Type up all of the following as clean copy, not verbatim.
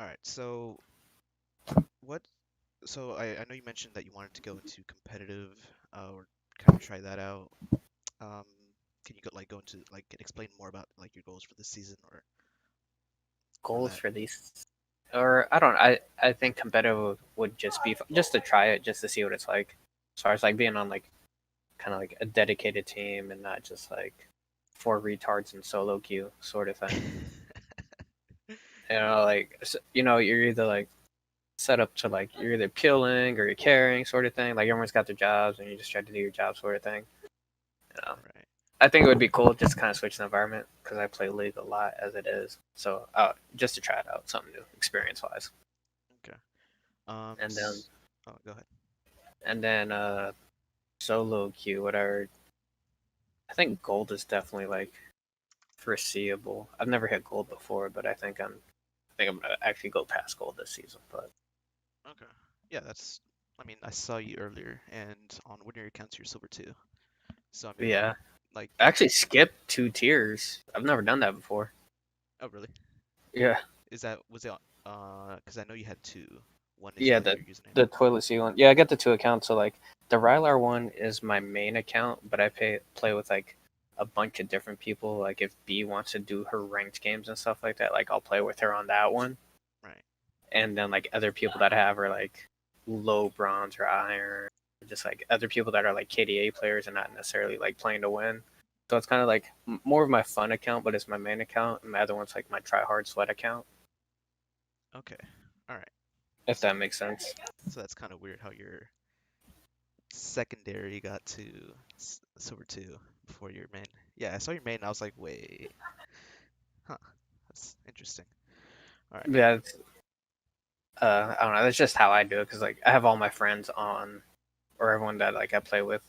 All right. So what? So I know you mentioned that you wanted to go into competitive or kind of try that out. Um, can you go into like explain more about like your goals for this season or Goals that? for these, or I don't. I think competitive would just be just to try it, just to see what it's like. As far as like being on like kind of like a dedicated team and not just like four retards in solo queue sort of thing. Yeah. Like you're either like set up to like you're either killing or you're carrying sort of thing. Like everyone's got their jobs and you just try to do your job sort of thing. You know, Right. I think it would be cool just to kind of switch the environment because I play League a lot as it is. So just to try it out, something new, experience wise. Okay. And then Oh, go ahead. and then solo queue, whatever. I think gold is definitely like foreseeable. I've never hit gold before, but I think I'm gonna actually go past gold this season. But Okay. Yeah, that's. I mean, I saw you earlier, and on one of your accounts, you're silver too. So I mean, yeah, like, I actually skipped 2 tiers. I've never done that before. oh really? Yeah, Was it? Because I know you had two. One is yeah, the the your username. the toilet seat one. Yeah, I got the two accounts. So like the Rylar one is my main account, but I play with like a bunch of different people. Like if B wants to do her ranked games and stuff like that, like I'll play with her on that one. Right. And then like other people that have are like low bronze or iron, just like other people that are like KDA players and not necessarily like playing to win. So it's kind of like more of my fun account, but it's my main account, and my other one's like my try hard sweat account, Okay. All right. if So that makes sense. so that's kind of weird how your secondary got to silver two before your main. Yeah, I saw your main. And I was like, wait, huh? That's interesting. All right. Yeah, I don't know. That's just how I do it because like I have all my friends on, or everyone that like I play with,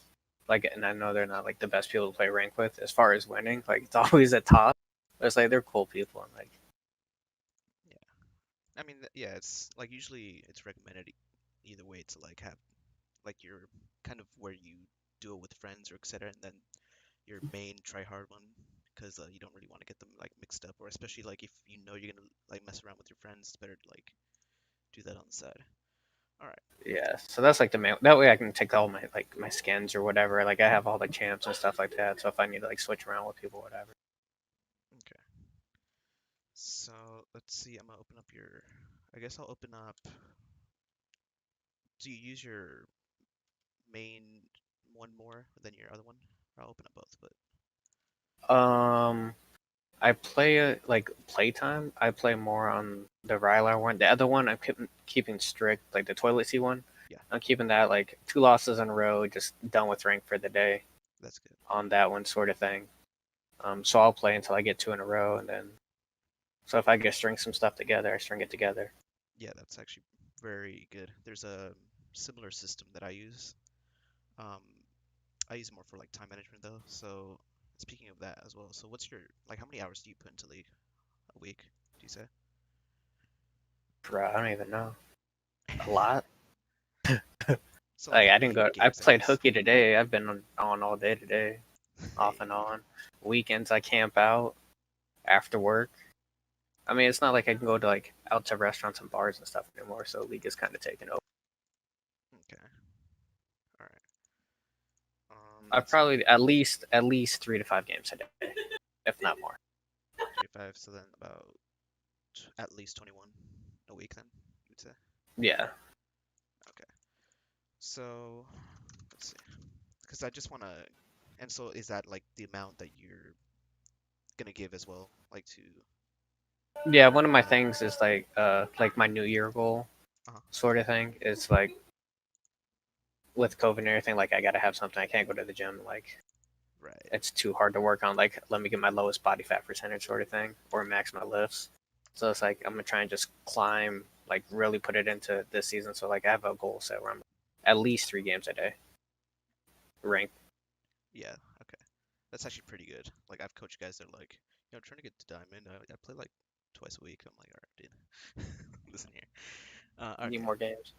like, and I know they're not like the best people to play rank with as far as winning. Like it's always at top. But it's like they're cool people and like Yeah. I mean, yeah. It's like usually it's recommended either way to like have like your kind of where you do it with friends or etc. And then your main try hard one because you don't really want to get them like mixed up or especially like if you know you're gonna like mess around with your friends, it's better to like do that on the side. All right. yeah, so that's like the main. That way, I can take all my like my skins or whatever. Like I have all the champs and stuff like that. So if I need to like switch around with people, whatever. Okay. So let's see. I'm gonna open up your. I guess I'll open up. Do you use your main one more than your other one? I'll open up both, but Um, I play it like playtime. I play more on the Rylar one. The other one, I'm keeping strict, like the toilet seat one. yeah, I'm keeping that like 2 losses in a row, just done with rank for the day that's good. on that one sort of thing. So I'll play until I get 2 in a row, and then so if I get string some stuff together, I string it together. Yeah, that's actually very good. There's a similar system that I use. Um, I use it more for like time management though. So speaking of that as well, so what's your like how many hours do you put into League a week? Do you say? Bro, I don't even know. A lot. So like Like how I didn't many go. I games, I played guess? hooky today. I've been on all day today, off and Hey, on. Weekends I camp out after work. I mean, it's not like I can go to like out to restaurants and bars and stuff anymore. So league is kind of taken over. okay, all right. I Let's see, probably at least 3 to 5 games a day, if not more. 3 5. So then about at least 21 a week then you'd say. Yeah. Okay. So let's see, because I just want to. And so is that like the amount that you're gonna give as well, like to Yeah, one of my that? things is like my New Year goal Uh-huh. sort of thing. It's like with COVID and everything, like I gotta have something. I can't go to the gym. Like Right. it's too hard to work on. Like let me get my lowest body fat percentage sort of thing, or max my lifts. So it's like I'm gonna try and just climb, like really put it into this season. So like I have a goal set where I'm at least 3 games a day ranked. Yeah. Okay. That's actually pretty good. Like I've coached guys that are like, I'm trying to get to diamond. I play like twice a week. I'm like, all right, dude. Listen here. Need Okay. more games.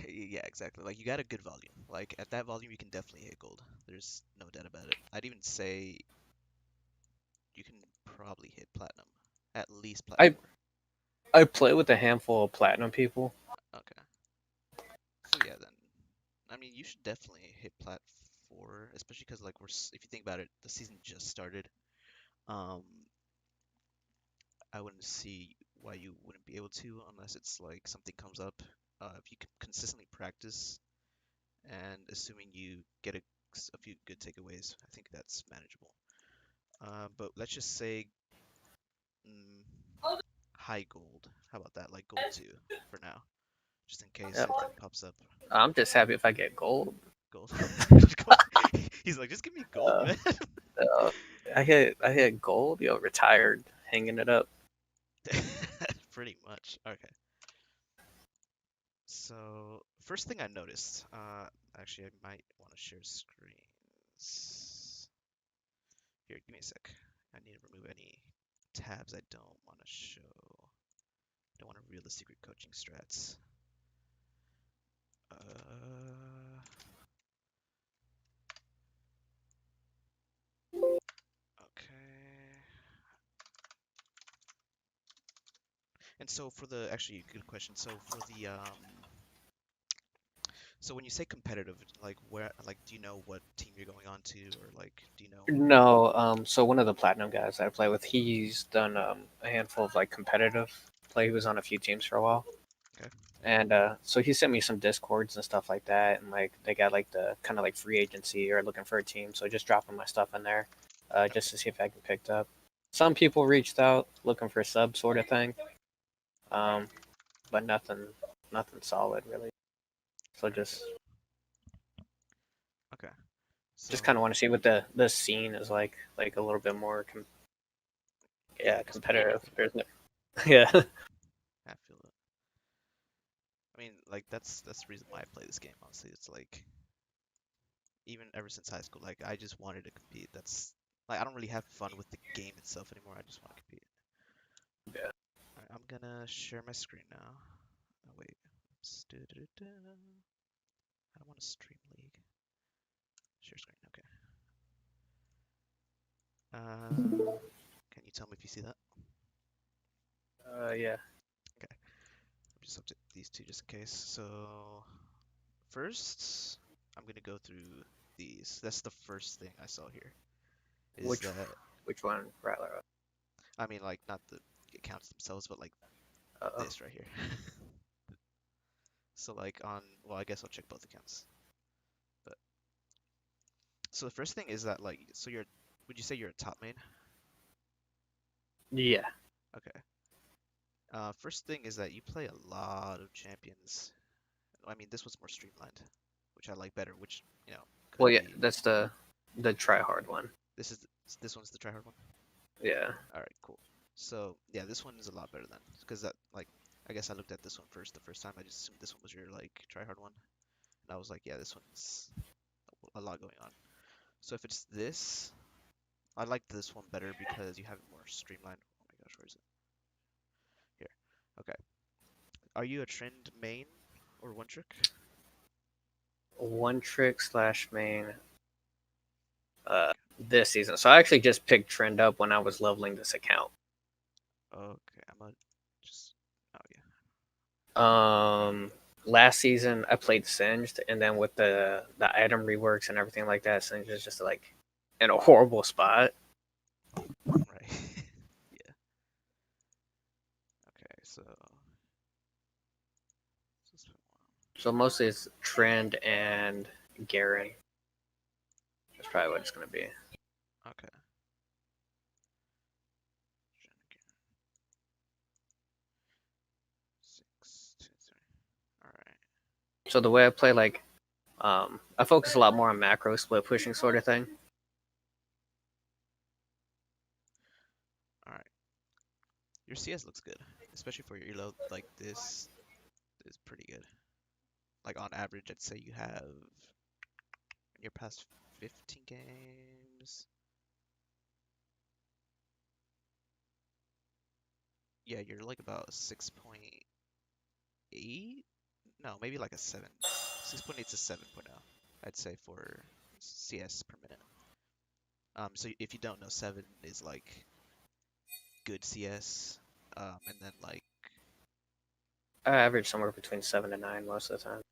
Yeah, exactly. Like you got a good volume. Like at that volume, you can definitely hit gold. There's no doubt about it. I'd even say you can probably hit platinum, at least platinum I four. I play with a handful of platinum people. Okay. So yeah, then I mean you should definitely hit plat 4, especially because like if you think about it, the season just started. Um, I wouldn't see why you wouldn't be able to unless it's like something comes up. If you can consistently practice and assuming you get a few good takeaways, I think that's manageable. But let's just say mm, high gold. How about that? Like gold 2 for now, just in case Yeah, anything pops up. I'm just happy if I get gold. Gold. Gold. He's like, just give me gold, Uh, man. uh, I hit gold. Yo, retired, hanging it up. Pretty much. Okay. So first thing I noticed, actually I might want to share screens. Here, give me a sec. I need to remove any tabs I don't want to show. I don't want to reveal the secret coaching strats. Okay. And so for the actually good question. So for the so when you say competitive, like where like do you know what team you're going on to or like do you know No, so one of the platinum guys that I play with, he's done a handful of like competitive play. He was on a few teams for a while, okay. and so he sent me some discords and stuff like that, and like they got like the kind of like free agency or looking for a team, so just dropping my stuff in there, just Okay. to see if I can pick it up. Some people reached out looking for sub sort of thing, um, but nothing solid really. So Right. Okay. just kind of want So to see what the scene is like a little bit more yeah, yeah, just competitive. competitive. There's no, yeah. I feel it. I mean, like that's the reason why I play this game, honestly. It's like even ever since high school, like I just wanted to compete. That's like I don't really have fun with the game itself anymore. I just want to compete. Yeah. Alright, I'm gonna share my screen now. Oh, wait. Oops. I don't want to stream League. Share screen. Okay. Can you tell me if you see that? Yeah. Okay. I'm just up to these two just in case. So first, I'm gonna go through these. That's the first thing I saw here. Is Which that which one, Rattler? I mean like not the accounts themselves, but like Uh, this right here. So like on well, I guess I'll check both accounts. But so the first thing is that like so you're would you say you're a top main? yeah. Okay. First thing is that you play a lot of champions. I mean, this was more streamlined, which I like better. Which Well, could yeah, be. that's the try hard one. This is this one's the tryhard one. Yeah. All right, cool. So yeah, this one is a lot better then, because that like I guess I looked at this one first the first time. I just assumed this one was your like tryhard one, and I was like, yeah, this one's a lot going on. So if it's this, I like this one better because you have it more streamlined. Oh my gosh, where is it? Here. Okay. Are you a trend main or one trick? One trick slash main this season. So I actually just picked trend up when I was leveling this account. Okay, I'm gonna just. Oh yeah. Um Last season I played Singed, and then with the item reworks and everything like that, Singed is just like in a horrible spot. Right. Yeah. Okay. So. So mostly it's trend and Garen. That's probably what it's gonna be. Okay. Six, two, three. All right. So the way I play, like, I focus a lot more on macro split pushing sort of thing. All right. Your CS looks good, especially for your elo. Like this is pretty good. Like on average, I'd say you have in your past 15 games. Yeah, you're like about 6.8. No, maybe like a 7. 6.8 to 7.0, I'd say for CS per minute. So if you don't know, 7 is like good CS, and then like I average somewhere between 7 to 9 most of the time.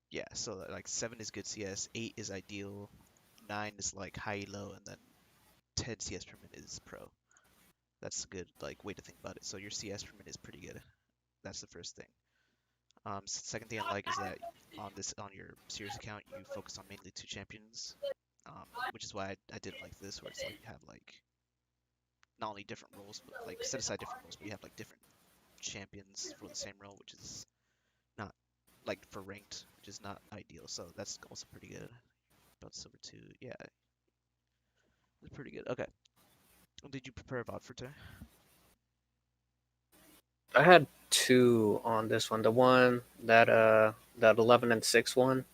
Yeah, so like 7 is good CS, 8 is ideal, 9 is like high low, and then 10 CS per minute is pro. That's a good like way to think about it. So your CS per minute is pretty good. That's the first thing. Second thing I like is that on your serious account you focus on mainly two champions, which is why I didn't like this, where it's like you have like not only different roles, but like set aside different roles, but you have like different champions for the same role, which is not like for ranked, which is not ideal. So that's also pretty good. About silver 2, yeah, it's pretty good. Okay, did you prepare a VOD for today? I had two on this one. The one that 11 and 6 one.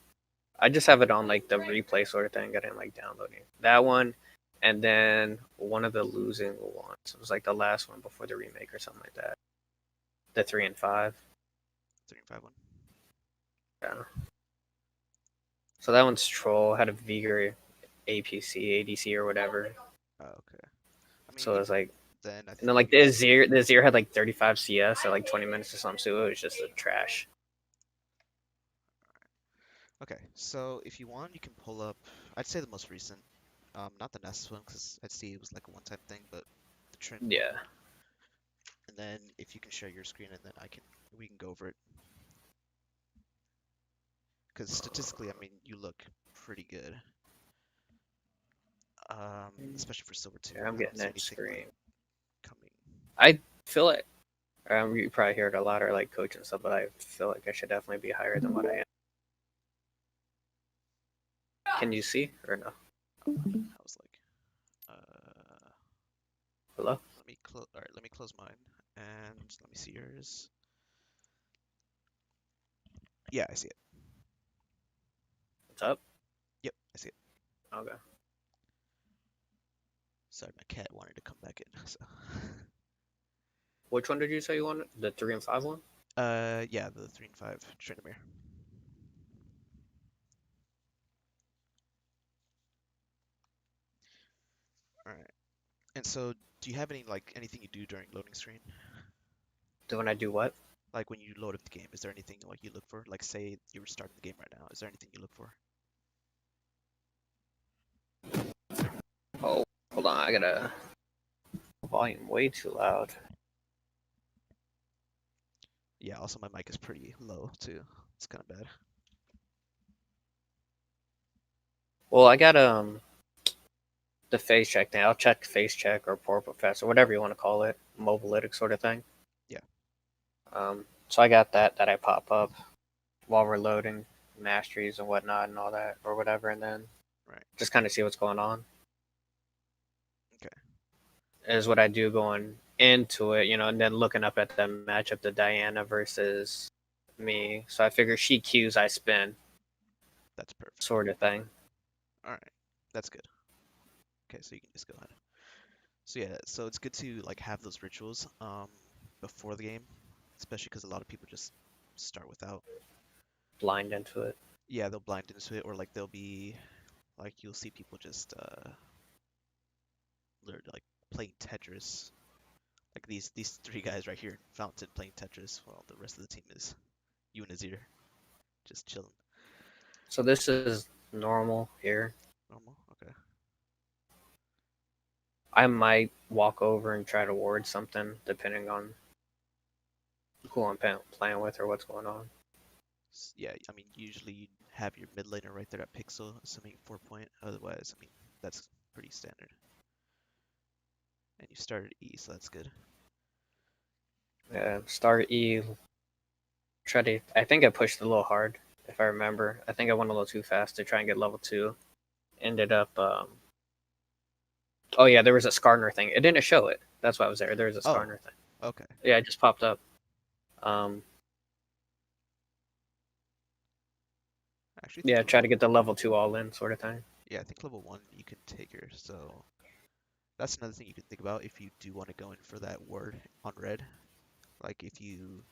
I just have it on like the replay sort of thing. I didn't like downloading that one, and then one of the losing ones. It was like the last one before the remake or something like that. The 3 and 5. 3 and 5 one. Yeah. So that one's troll. Had a Vigor APC, ADC or whatever. Oh, okay. I mean, So it was like, then I and then think like you. the Azir had like 35 CS at like 20 minutes or something. So it was just a trash. Okay, so if you want, you can pull up. I'd say the most recent, not the Nest one, because I'd see it was like a one-time thing, but the trend one. Yeah. And then if you can share your screen, and then we can go over it. Because statistically, I mean, you look pretty good. Especially for silver 2. Yeah, I'm I don't getting see that anything like screen. coming. I feel like you probably hear it a lot or like coach and stuff, but I feel like I should definitely be higher than what I am. Can you see or no? I was like, Hello? let me close. All right, let me close mine, and let me see yours. Yeah, I see it. What's up? Yep, I see it. Okay. Sorry, my cat wanted to come back in. So. Which one did you say you wanted? The 3 and 5 one? Yeah, the 3 and 5 Tryndamere. All right. And so, do you have anything you do during loading screen? So when I do what? Like when you load up the game, is there anything like you look for? Like say you were starting the game right now, is there anything you look for? Oh, hold on. I got a volume way too loud. Yeah, also my mic is pretty low too. It's kind of bad. Well, I got the face check thing. I'll check face check or poor professor, whatever you want to call it, mobilytic sort of thing. Yeah. So I got that I pop up while we're loading masteries and whatnot and all that or whatever, and then Right. just kind of see what's going on. Okay. Is what I do going into it, and then looking up at the matchup, the Diana versus me. So I figure she cues, I spin, That's perfect. sort of thing. All right. That's good. Okay, so you can just go ahead. So yeah, so it's good to like have those rituals before the game, especially because a lot of people just start without. Blind into it. Yeah, they'll blind into it, or like they'll be like you'll see people just literally like playing Tetris. Like these three guys right here in Fountain playing Tetris, while the rest of the team is you and Azir just chilling. So this is normal here. Normal. Okay. I might walk over and try to ward something, depending on who I'm playing with or what's going on. Yeah, I mean usually you have your mid laner right there at Pixel, assuming 4 point. Otherwise, I mean that's pretty standard. And you started E, so that's good. Yeah, start E. Try to. I think I pushed a little hard, if I remember. I think I went a little too fast to try and get level 2. Ended up. Oh yeah, there was a Skarner thing. It didn't show it. That's why I was there. There was a Oh, Skarner thing. okay. Yeah, it just popped up. Um, I actually think yeah, try to get the level 2 all in, sort of thing. yeah, I think level 1 you can take her. So that's another thing you can think about if you do want to go in for that ward on red. Like if you,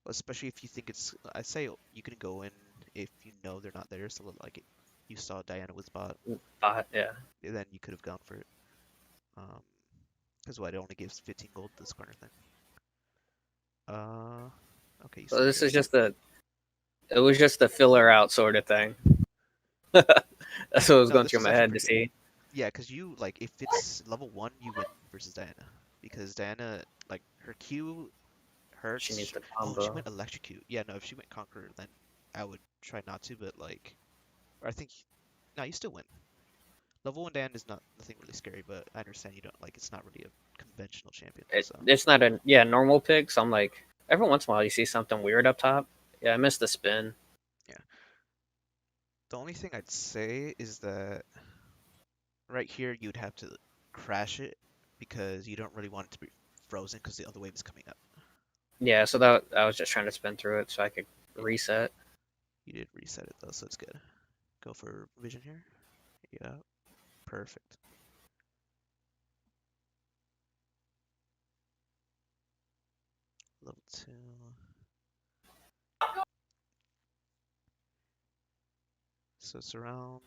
especially if you think it's, I say you can go in if you know they're not there. So like you saw Diana was bot, Yeah. then you could have gone for it. Because what it only gives 15 gold this corner thing. Uh, okay, you So said this is Drake. just a. It was just a filler out sort of thing. That's what was No, going this through was my actually head to pretty good. see. Yeah, because you like if it's level one, you win versus Diana because Diana like her Q She hurts. needs to Oh, she combo. went electrocute. Yeah, no, if she went Conqueror, then I would try not to. But like, or I think no, you still win. Level one Diana is not nothing really scary, but I understand you don't like it's not really a conventional champion. So It's not a normal pick. So I'm like, every once in a while you see something weird up top. Yeah, I missed the spin. yeah, the only thing I'd say is that right here you'd have to crash it because you don't really want it to be frozen because the other wave is coming up. Yeah, so that I was just trying to spin through it so I could Yeah, reset. you did reset it though, so it's good. Go for vision here. Yeah, perfect. Level two. So it's around.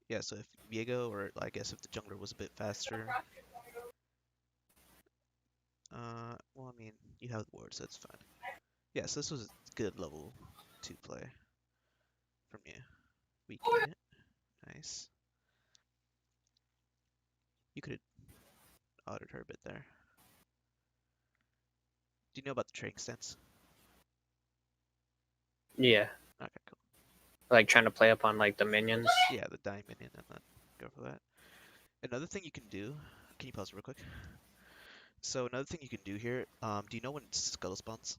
Yeah, so if Viego, or I guess if the jungler was a bit faster. Well, I mean, you have the ward, so it's fine. Yeah, so this was good level two play from you. Weakening it. Nice. You could have autoed her a bit there. Do you know about the trading stance? Yeah, Okay, cool. like trying to play up on like the minions. Yeah, the dying minion and then go for that. Another thing you can do, can you pause real quick? So another thing you can do here, do you know when Scuttle spawns?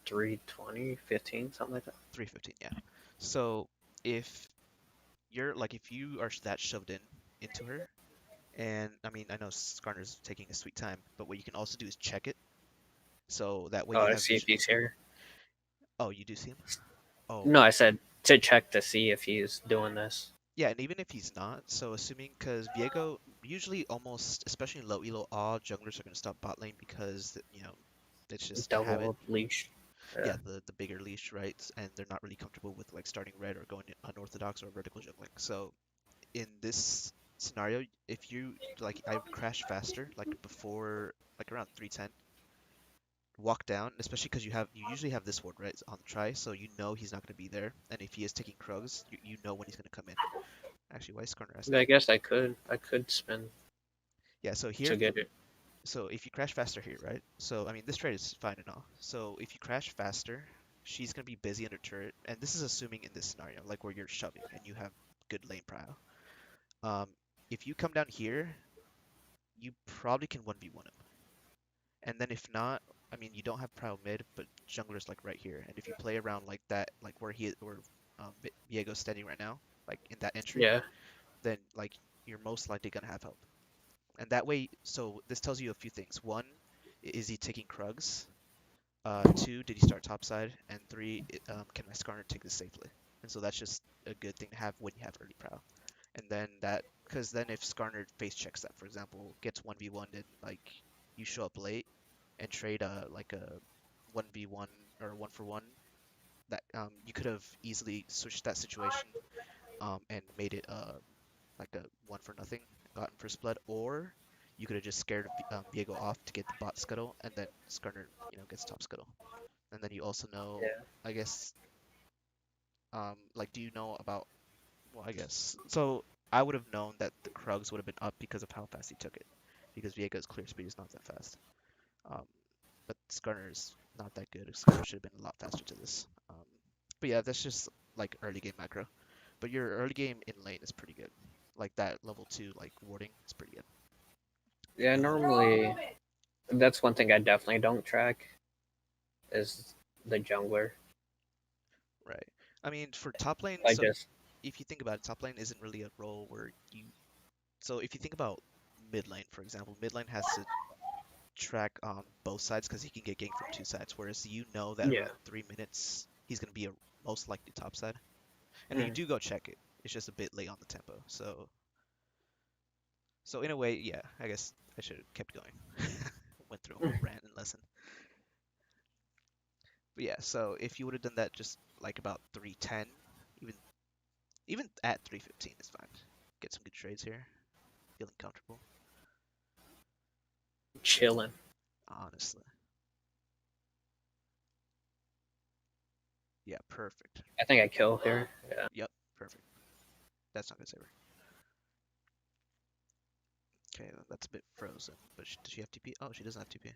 320, 15, something like that. 315, yeah. So if if you are that shoved into her, and I mean I know Skarner's taking a sweet time, but what you can also do is check it, so that way Oh, you I have see if vision. he's here. Oh, you do see him? Oh, No, I said to check to see if he's doing this. yeah, and even if he's not, so assuming because Viego usually almost, especially in low elo, all junglers are going to stop bot lane because it's just a habit. Double leash. Yeah. Yeah, the bigger leash, right? And they're not really comfortable with like starting red or going unorthodox or vertical jungling. So in this scenario, if you like, I would crash faster, like before, like around 310, walk down, especially because you usually have this ward right on the try, so you know he's not going to be there. And if he is taking Krugs, you know when he's going to come in. Actually, why is Skarner asking I me? guess I could spin Yeah, so to here, get it. so if you crash faster here, right? So I mean, this trade is fine and all. So if you crash faster, she's gonna be busy under turret, and this is assuming in this scenario, like where you're shoving and you have good lane prio. Um, if you come down here, you probably can 1v1 him. And then if not, I mean, you don't have prio mid, but jungler's like right here. And if you play around like that, like where Viego's standing right now, like in that entry, Yeah. then like you're most likely gonna have help. And that way, so this tells you a few things. One, is he taking Krugs? Two, did he start topside? And three, can my Skarner take this safely? And so that's just a good thing to have when you have early prow. And then because then if Skarner face checks that, for example, gets 1v1 and like you show up late and trade like a 1v1 or 1 for 1, that you could have easily switched that situation and made it like a 1 for nothing, gotten first blood, or you could have just scared Viego off to get the bot scuttle, and then Skarner, gets top scuttle. And then you also know, Yeah. I guess, like, do you know about? Well, I guess so. I would have known that the Krugs would have been up because of how fast he took it, because Viego's clear speed is not that fast. Um, but Skarner is not that good. Skarner should have been a lot faster to this. But yeah, that's just like early game macro. But your early game in lane is pretty good. Like that level two like warding is pretty good. Yeah, normally that's one thing I definitely don't track is the jungler. Right. I mean, for top lane, Like so just if you think about it, top lane isn't really a role where you. So if you think about mid lane, for example, mid lane has to track on both sides because he can get ganked from two sides, whereas you know that yeah. around 3 minutes he's going to be a most likely top side, and then you Mm. do go check it. It's just a bit late on the tempo. So in a way, yeah, I guess I should have kept going. Went through a whole rant and lesson. But yeah, so if you would have done that just like about 310, even even at 315 is fine. Get some good trades here. Feeling comfortable. Chilling. honestly. Yeah, perfect. I think I kill here. Yeah. Yep, perfect. That's not gonna save her. Okay, that's a bit frozen. But does she have TP? Oh, she doesn't have TP.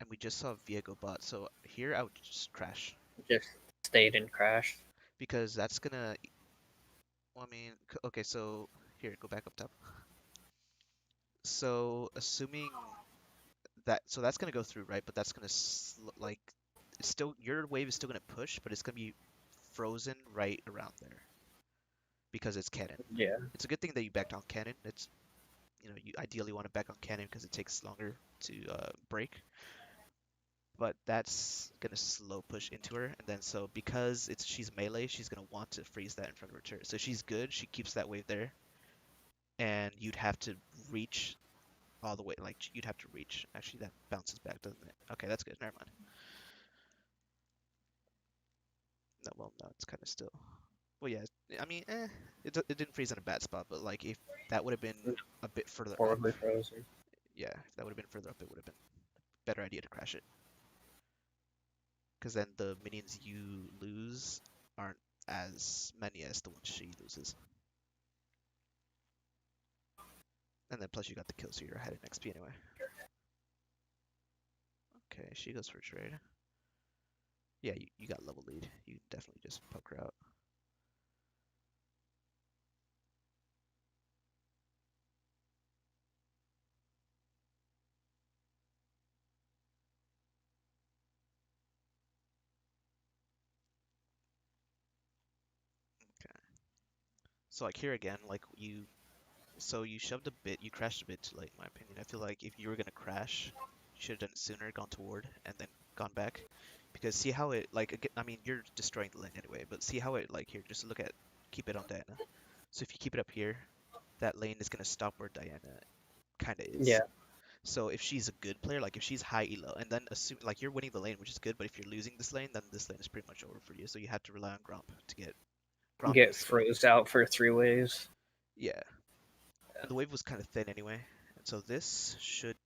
And we just saw Viego bot, so here I would just crash. Just stayed and crashed. Because that's gonna, well, I mean, okay, so here, go back up top. So assuming that, so that's gonna go through, right? But that's gonna, like, it's still, your wave is still gonna push, but it's gonna be frozen right around there. Because it's cannon. Yeah. It's a good thing that you backed on cannon. It's, you ideally want to back on cannon because it takes longer to break. But that's gonna slow push into her, and then so because she's melee, she's gonna want to freeze that in front of her turret. So she's good. She keeps that wave there, and you'd have to reach all the way. Like you'd have to reach. Actually, that bounces back, doesn't it? Okay, that's good. Never mind. No, well, no, it's kind of still. Well, yeah. I mean, it didn't freeze in a bad spot, but like if that would have been a bit further up, Horribly frozen. yeah, if that would have been further up, it would have been a better idea to crash it. Because then the minions you lose aren't as many as the ones she loses. And then plus you got the kill, so you're ahead in XP anyway. Okay, she goes for a trade. Yeah, you got level lead. You definitely just poke her out. Okay. So like here again, like so you shoved a bit, you crashed a bit too late, in my opinion. I feel like if you were gonna crash, you should have done it sooner, gone toward, and then gone back. Because see how it, like, I mean, you're destroying the lane anyway, but see how it, like, here, just look at, keep it on Diana. So if you keep it up here, that lane is gonna stop where Diana kind of is. Yeah. So if she's a good player, like if she's high elo, and then assume like you're winning the lane, which is good, but if you're losing this lane, then this lane is pretty much over for you. So you have to rely on Gromp to get Gromp Get is gonna, froze out for 3 waves. yeah. And the wave was kind of thin anyway, and so this should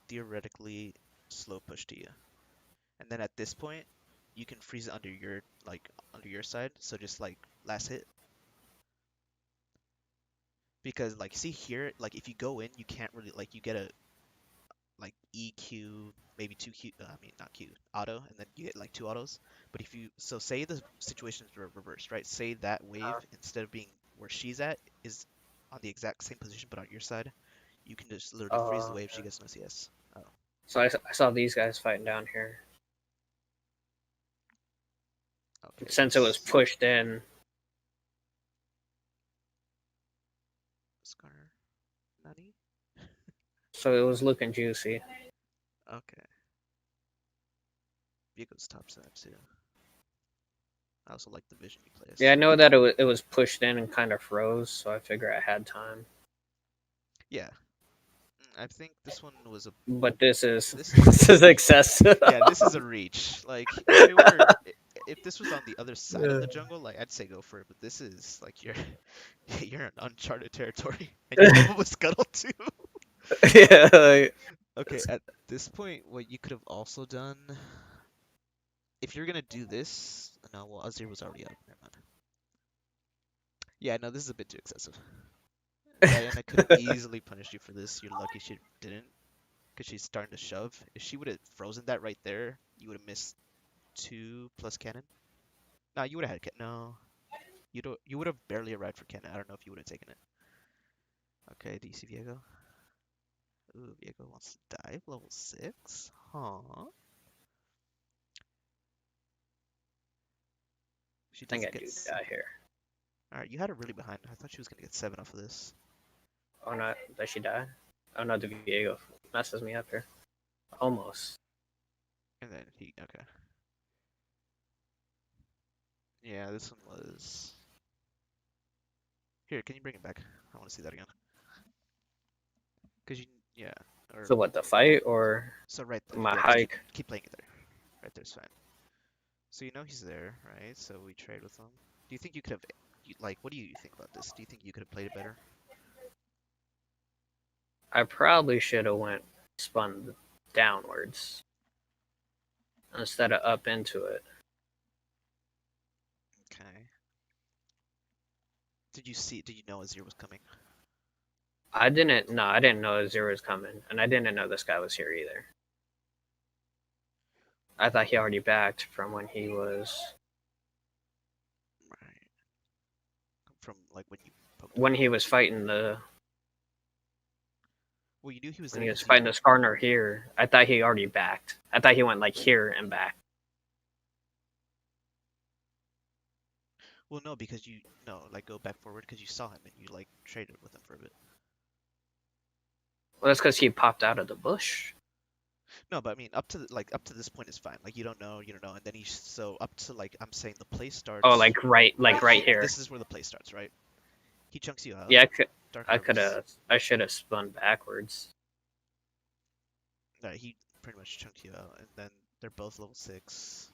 theoretically slow push to you. And then at this point, you can freeze it under your under your side. So just like last hit, because like see here, like if you go in, you can't really like you get a like EQ, maybe two Q, I mean not Q, auto, and then you get like two autos. But if you, so say the situations were reversed, right? Say that wave, instead of being where she's at, is on the exact same position but on your side, you can just literally freeze the wave, she Okay. gets no CS. Oh, So I saw these guys fighting down here. okay, Since it was yes. pushed in, Scar, Nani? so it was looking juicy. Okay. Viego's top side too. I also like the vision you play as Yeah, I too. know that it was pushed in and kind of froze, so I figure I had time. Yeah, I think this one was a, But this is this this is excessive. yeah, this is a reach. Like if this was on the other side of the jungle, like I'd say go for it, but this is like you're in uncharted territory and you have a scuttle too. Yeah, like, Okay, at this point, what you could have also done, if you're gonna do this, no, well Azir was already up. Never mind. Yeah, no, this is a bit too excessive. Diana could have easily punished you for this. You're lucky she didn't, because she's starting to shove. If she would have frozen that right there, you would have missed two plus cannon. No, you would have had no. You would have barely arrived for cannon. I don't know if you would have taken it. Okay, do you see Viego? Ooh, Viego wants to dive level 6? Huh. She I think I doesn't get. do die here. Alright, you had her really behind. I thought she was gonna get 7 off of this. Oh no, does she die? Oh no, the Viego messes me up here. Almost. And then he. Okay. Yeah, this one was. Here, can you bring it back? I want to see that again. Because you. Yeah. Or. So what, the fight or So right there. my Yeah, just keep, hike? keep playing it there. Right there's fine. So you know he's there, right? So we trade with him. Do you think you could have. Like, what do you think about this? Do you think you could have played it better? I probably should have went spun downwards instead of up into it. Okay. Did you know a zero was coming? I didn't know zero was coming, and I didn't know this guy was here either. I thought he already backed from when he was Right. From like poked him? when he was fighting Well, you knew he was when there he because was you. fighting this partner here. I thought he already backed. I thought he went like here and back. Well, no, because you no, like go back forward because you saw him and you like traded with him for a bit. Well, that's because he popped out of the bush. No, but I mean, up to this point is fine. Like you don't know, and then so up to like I'm saying the play Oh, starts. like right here. This is where the play starts, right? He chunks you out. Yeah, Dark I could harvest. have. I should have spun backwards. He pretty much chunked you out, and then they're both level 6.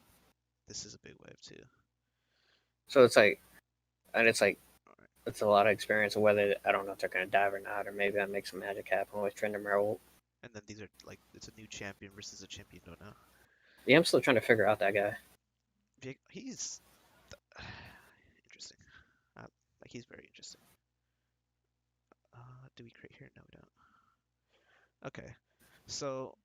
This is a big wave too. So it's like, and it's like, All right. it's a lot of experience of whether I don't know if they're gonna dive or not, or maybe I make some magic happen with Tryndamere. And then these are like it's a new champion versus a champion you don't know. Yeah, I'm still trying to figure out that guy. He's interesting. Like he's very interesting. Do we create here? No, we don't. Okay, so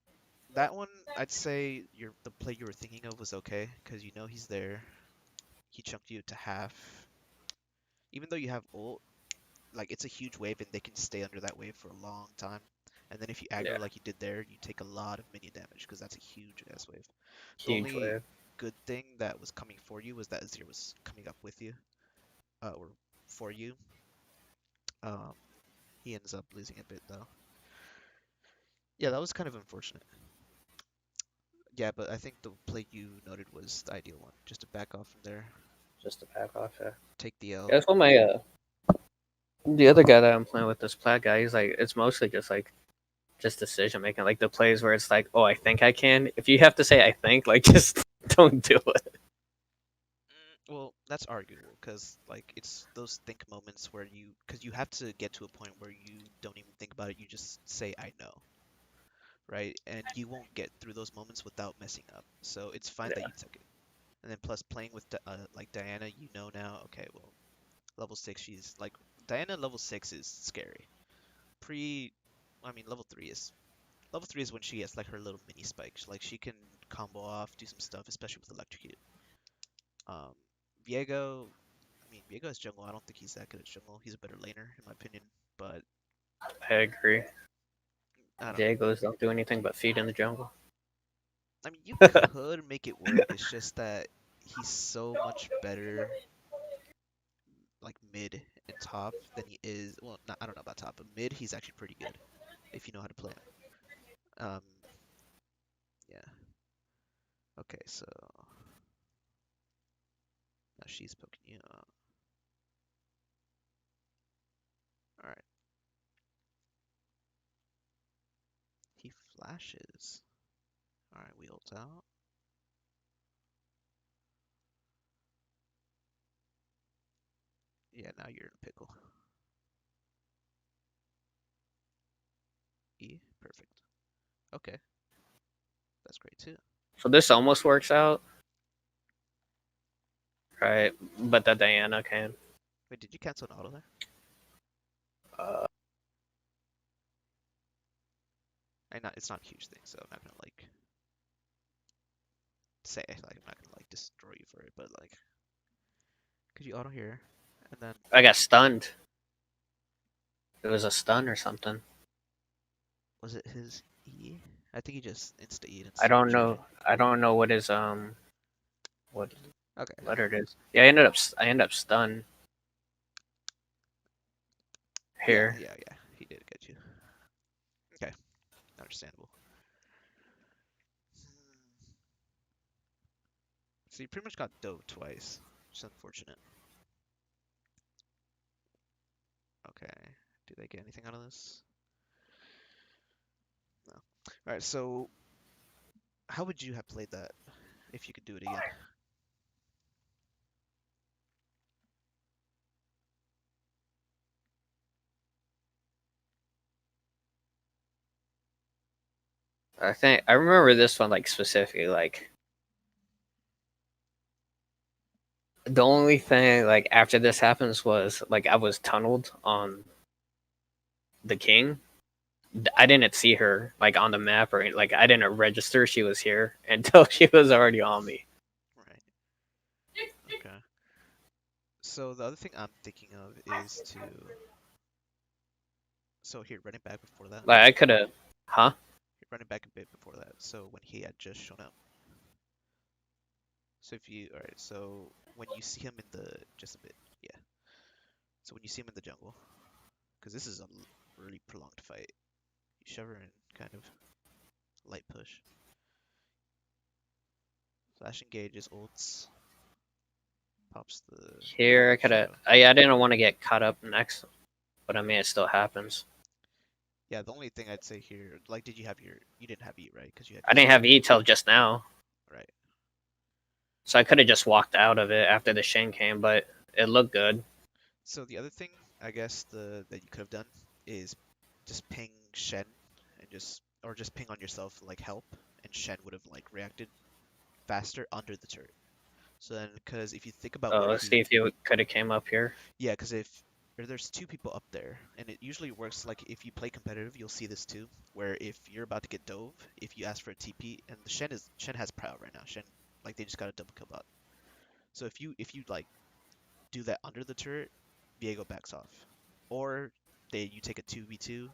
that one I'd say the play you were thinking of was okay because you know he's there. He chunked you to half. Even though you have ult, like it's a huge wave and they can stay under that wave for a long time. And then if you Yeah, aggro like you did there, you take a lot of minion damage because that's a huge ass wave. The huge only wave. good thing that was coming for you was that Azir was coming up with you, or for you. Um, he ends up losing a bit though. Yeah, that was kind of unfortunate. Yeah, but I think the play you noted was the ideal one, just to back off from there, Just to back off. Yeah, take the L. that's what my the other guy that I'm playing with, this plat guy. He's like, it's mostly just decision making, like the plays where it's like, oh, I think I can. If you have to say I think, like just don't do it. Well, that's arguable because like it's those think moments where because you have to get to a point where you don't even think about it, you just say I know, right? And you won't get through those moments without messing up. So it's fine that Yeah, you took it. And then plus playing with like Diana, you know now, okay, well, level 6 she's like Diana level 6 is scary. Pre I mean level 3 is when she gets like her little mini spikes. Like she can combo off, do some stuff, especially with electrocute. Um Viego I mean, Viego is jungle. I don't think he's that good at jungle. He's a better laner, in my opinion. But I agree. I don't know. Diegos don't do anything but feed in the jungle. I mean, you could make it work. It's just that he's so much better, like mid and top, than he is. Well, not, I don't know about top, but mid, he's actually pretty good if you know how to play him. Yeah. Okay, so now she's poking you out. All right. He flashes. All right, we ult out. Yeah, now you're in a pickle. E, perfect. Okay, that's great too. So this almost works out, right? But that Diana can. Wait, did you cancel an auto there? Uh, It's not a huge thing, so I'm not gonna like say like I'm not gonna like destroy you for it, but like, could you auto here, and then I got stunned. It was a stun or something. was it his E? I think he just insta E'd and I started don't charging. know. I don't know what his what Okay. letter it is. Yeah, I ended up stunned Yeah, here. yeah, yeah. He did get you. Okay, understandable. Hmm. So you pretty much got dove twice. Just unfortunate. Okay. Do they get anything out of this? No. All right. So how would you have played that if you could do it again? I think I remember this one like specifically. Like the only thing like after this happens was like I was tunneled on the king. I didn't see her like on the map or like I didn't register she was here until she was already on me. Right. Okay. So the other thing I'm thinking of is to, so here, running back before that, Like I could have, huh? running back a bit before that. So when he had just shown up. So if you, all right, so when you see him in the, just a bit, yeah. So when you see him in the jungle, because this is a really prolonged fight, you shove her in, kind of light push. Flash engages, ults, pops the Here I could have. shadow. I didn't want to get caught up next, but I mean it still happens. Yeah, the only thing I'd say here, like, did you have your, you didn't have E, right? Because you had I your didn't Solo. have E till just now, Right. so I could have just walked out of it after the Shin came, but it looked good. So the other thing, I guess, the that you could have done is just ping Shen and just, or just ping on yourself like help, and Shen would have like reacted faster under the turret. So then, because if you think about So where let's see he, if you could have came up here. yeah, because if there's two people up there, and it usually works like if you play competitive, you'll see this too, where if you're about to get dove, if you ask for a TP, and the Shen has prow right now. Shen, like, they just got a double kill bot. So if you like do that under the turret, Viego backs off, or you take a 2v2,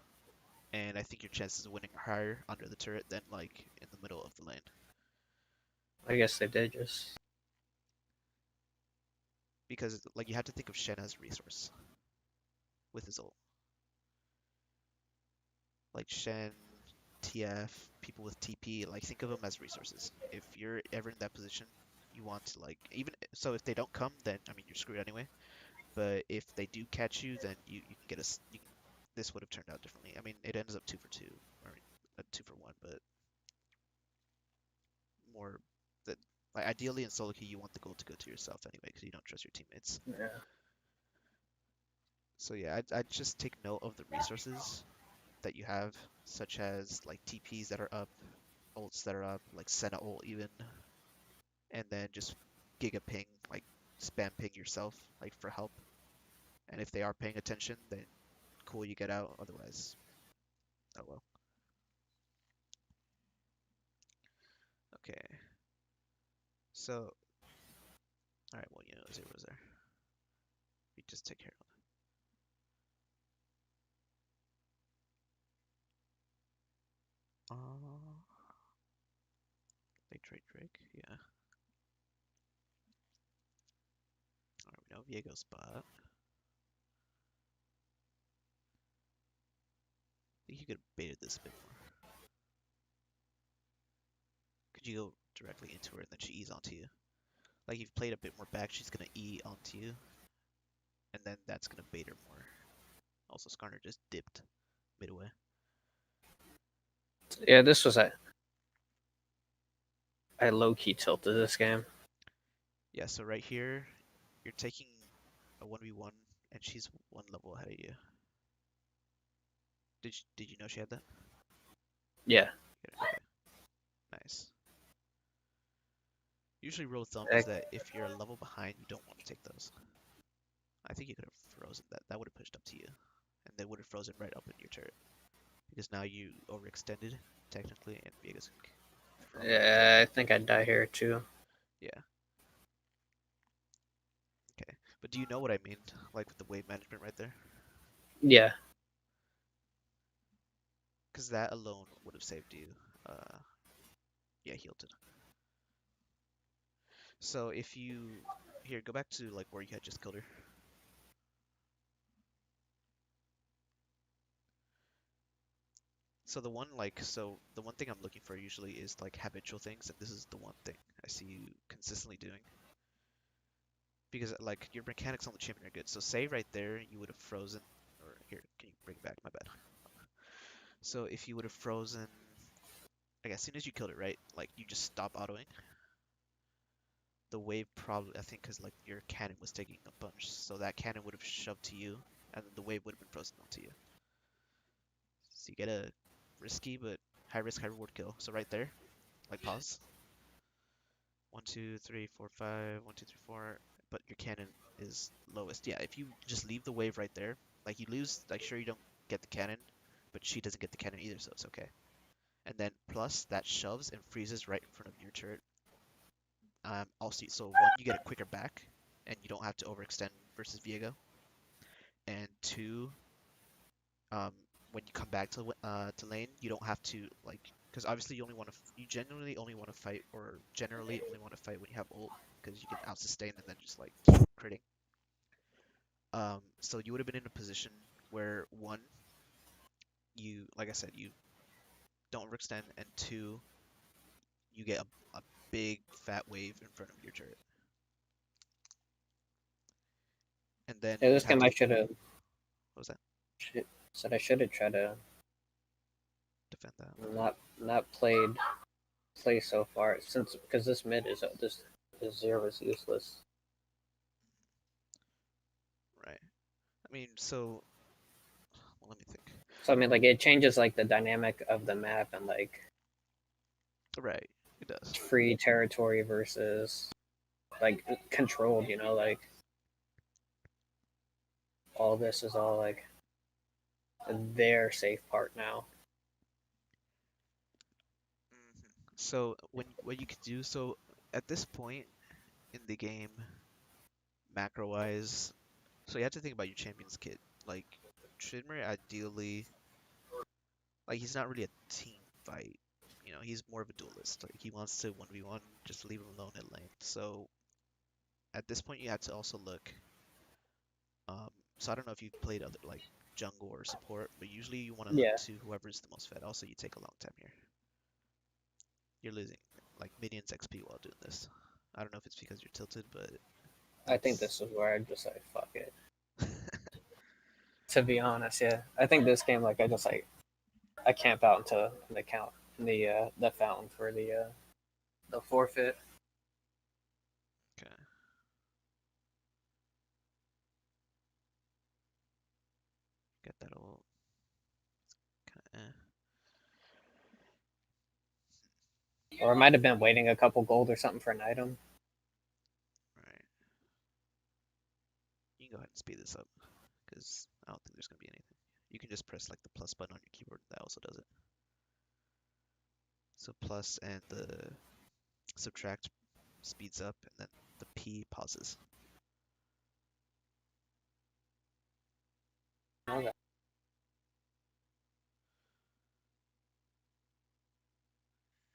and I think your chances of winning are higher under the turret than like in the middle of the lane, I guess they did just. because like you have to think of Shen as a resource with his ult. Like Shen, TF, people with TP, like think of them as resources. If you're ever in that position, you want to like, even so if they don't come, then I mean you're screwed anyway. But if they do catch you, then you can get you can, this would have turned out differently. I mean it ends up 2 for 2, or a 2 for 1, but more that, like, ideally in solo queue you want the gold to go to yourself anyway because you don't trust your teammates. Yeah. So yeah, I'd just take note of the resources that you have, such as like TPs that are up, ults that are up, like Senna ult even, and then just giga ping, like spam ping yourself, like for help. And if they are paying attention, then cool, you get out. Otherwise, oh well. Okay. So, all right. Well, zero's there. We just take care of it. They trade Drake. Yeah. All right. We know Viego's spot. I think you could have baited this a bit more. Could you go directly into her and then she E's onto you? Like, you've played a bit more back, she's gonna E onto you, and then that's gonna bait her more. Also, Skarner just dipped midway. Yeah, this was a. I low key tilted this game. Yeah, so right here, you're taking a 1v1, and she's one level ahead of you. Did you know she had that? Yeah. Yeah, okay, nice. Usually rule of thumb I, is that if you're a level behind, you don't want to take those. I think you could have frozen that. That would have pushed up to you, and they would have frozen right up in your turret. Because now you overextended, technically, and Vegas from yeah, I think I'd die here too. yeah. Okay. But do you know what I mean? Like with the wave management right there? Yeah. Because that alone would have saved you. Uh, yeah, healed it. So if you here, go back to like where you had just killed her. So the one thing I'm looking for usually is like habitual things, and this is the one thing I see you consistently doing. Because like your mechanics on the champion are good. So say right there you would have frozen, or here, can you bring it back? My bad. So if you would have frozen, like as soon as you killed it, right? Like you just stop autoing. The wave probably, I think, because like your cannon was taking a bunch, so that cannon would have shoved to you, and then the wave would have been frozen onto you. So you get a risky but high risk, high reward kill. So right there, like pause. 1, 2, 3, 4, 5, 1, 2, 3, 4. But your cannon is lowest. Yeah, if you just leave the wave right there, like you lose, like sure you don't get the cannon, but she doesn't get the cannon either, so it's okay. And then plus that shoves and freezes right in front of your turret. Also, so one, you get a quicker back, and you don't have to overextend versus Viego. And two, um, when you come back to lane, you don't have to like, because obviously you genuinely only want to fight, or generally only want to fight when you have ult, because you can out sustain and then just like keep critting. So you would have been in a position where one, you like I said, you don't overextend, and two, you get a big fat wave in front of your turret, and then Yeah, you this just have game to. I should have What was that? said I should have tried to Defend that. not play so far since because this mid is this zero is useless. Right. I mean, so well, let me think. So I mean, like it changes like the dynamic of the map and like Right, it does. free territory versus like controlled. You know, like all this is all like their safe part now. So when what you could do, so at this point in the game, macro wise, so you have to think about your champion's kit. Like Trimmer, ideally, like he's not really a team fight. You know, he's more of a duelist. Like he wants to 1v1, just leave him alone at lane. So at this point, you have to also look. Um, so I don't know if you've played other like jungle or support, but usually you want to look Yeah, to whoever's the most fed. Also, you take a long time here. You're losing like minions XP while doing this. I don't know if it's because you're tilted, but I think that's this is where I just like fuck it. To be honest, yeah, I think this game like I just like I camp out into the count the fountain for the forfeit. okay. Get that all kind of Or I might have been waiting a couple gold or something for an item. right. You can go ahead and speed this up because I don't think there's gonna be anything. You can just press like the plus button on your keyboard. That also does it. So plus and the subtract speeds up, and then the P pauses. Okay.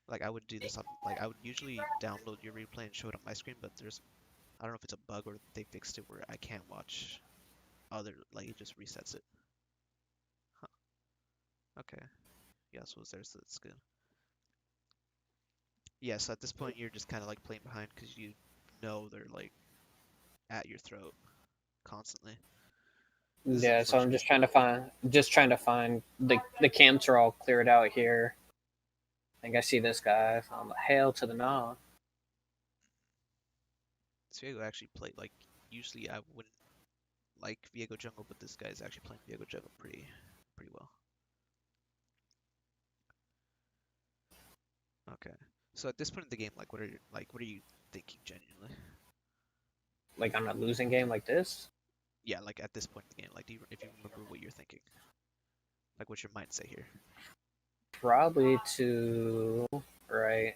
Like I would do this on like I would usually download your replay and show it on my screen, but there's I don't know if it's a bug or they fixed it where I can't watch other like it just resets it. Huh. Okay. Yeah, so it's there, so that's good. Yeah, so at this point you're just kind of like playing behind because you know they're like at your throat constantly. This is Yeah, so I'm unfortunate. just trying to find the camps are all cleared out here. I think I see this guy. So I'm like, hail to the no. Viego actually played like usually I wouldn't like Viego jungle, but this guy's actually playing Viego jungle pretty well. Okay. So at this point in the game, like what are you thinking genuinely? Like on a losing game like this, Yeah, like at this point in the game, like if you remember what you're thinking, like what's your mindset here? probably to right.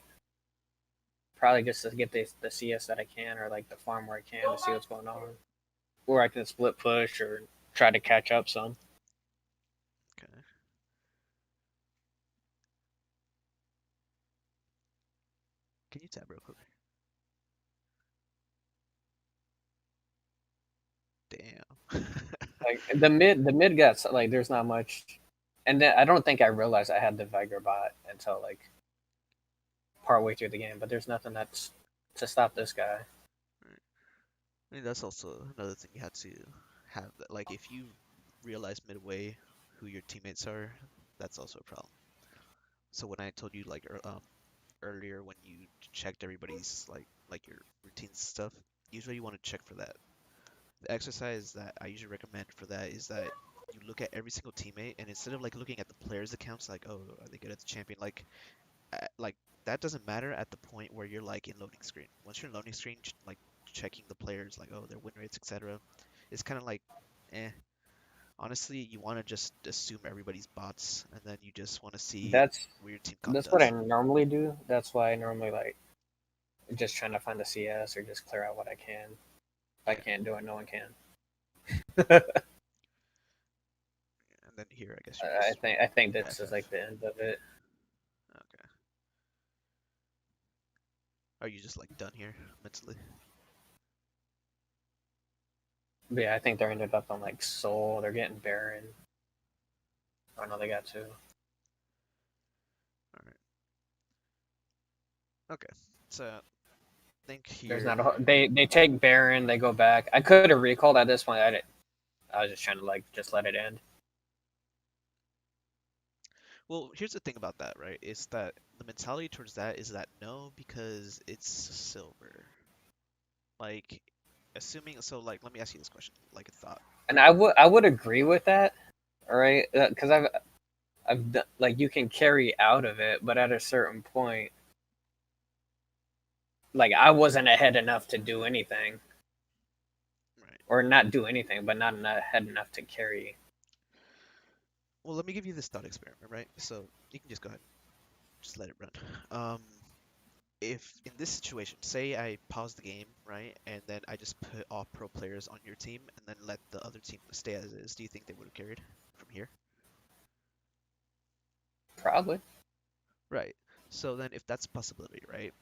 Probably just to get the CS that I can, or like the farm where I can to see what's going on, or I can split push or try to catch up some. Okay. Can you tab real quick? Damn. Like the mid got like there's not much, and then I don't think I realized I had the Viger bot until like partway through the game. But there's nothing that's to stop this guy. Right. I mean that's also another thing you have to have that like if you realize midway who your teammates are, that's also a problem. So when I told you like earlier when you checked everybody's like your routines and stuff, usually you want to check for that. The exercise that I usually recommend for that is that you look at every single teammate, and instead of like looking at the players' accounts, like, oh, are they good at the champion? Like that doesn't matter at the point where you're like in loading screen. Once you're in loading screen, like checking the players, like, oh, their win rates, etc. It's kind of like, eh. Honestly, you want to just assume everybody's bots, and then you just want to see That's what your team comp that's what I does. normally do. That's why I normally like just trying to find the CS or just clear out what I can. If I Yeah, can't do it, no one can. and then here, I guess you're just I think this is like FF. the end of it. Okay. Are you just like done here mentally? But yeah, I think they're ended up on like Soul. They're getting Baron. I know they got two. All right. Okay. So I think There's here. not a they take Baron. They go back. I could have recalled at this point. I didn't. I was just trying to like just let it end. Well, here's the thing about that, right? Is that the mentality towards that is that no, because it's silver. Like, assuming so. Like, let me ask you this question, like a thought. And I would agree with that. All right, because I've done, like you can carry out of it, but at a certain point, like I wasn't ahead enough to do anything, Right. or not do anything, but not ahead enough to carry. Well, let me give you this thought experiment, right? So you can just go ahead, just let it run. Um, if in this situation, say I pause the game, right, and then I just put all pro players on your team and then let the other team stay as is, do you think they would have carried from here? Probably. Right. So then if that's a possibility, right?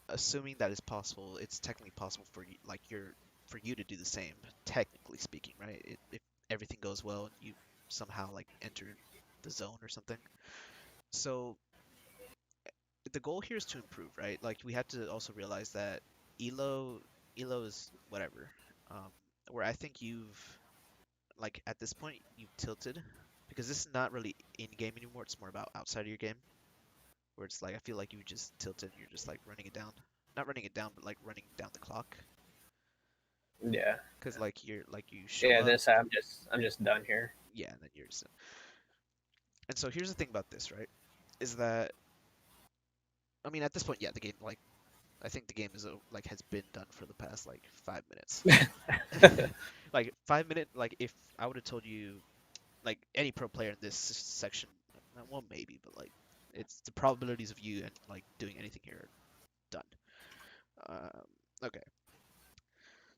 Assuming that is possible, it's technically possible for you, like for you to do the same, technically speaking, right? If everything goes well and you somehow like enter the zone or something. So the goal here is to improve, right? Like we have to also realize that Elo Elo is whatever. Um, where I think you've like at this point you've tilted because this is not really in game anymore. It's more about outside of your game, where it's like I feel like you just tilted. You're just like running it down, not running it down, but like running down the clock. Yeah. Because like you're like you show Yeah. up, This I'm just done here. yeah, and then you're just. And so here's the thing about this, right? Is that I mean at this point, yeah, the game like I think the game is like has been done for the past like 5 minutes. Like 5 minute, like if I would have told you like any pro player in this section, well maybe, but like it's the probabilities of you and like doing anything here are done. Um, okay,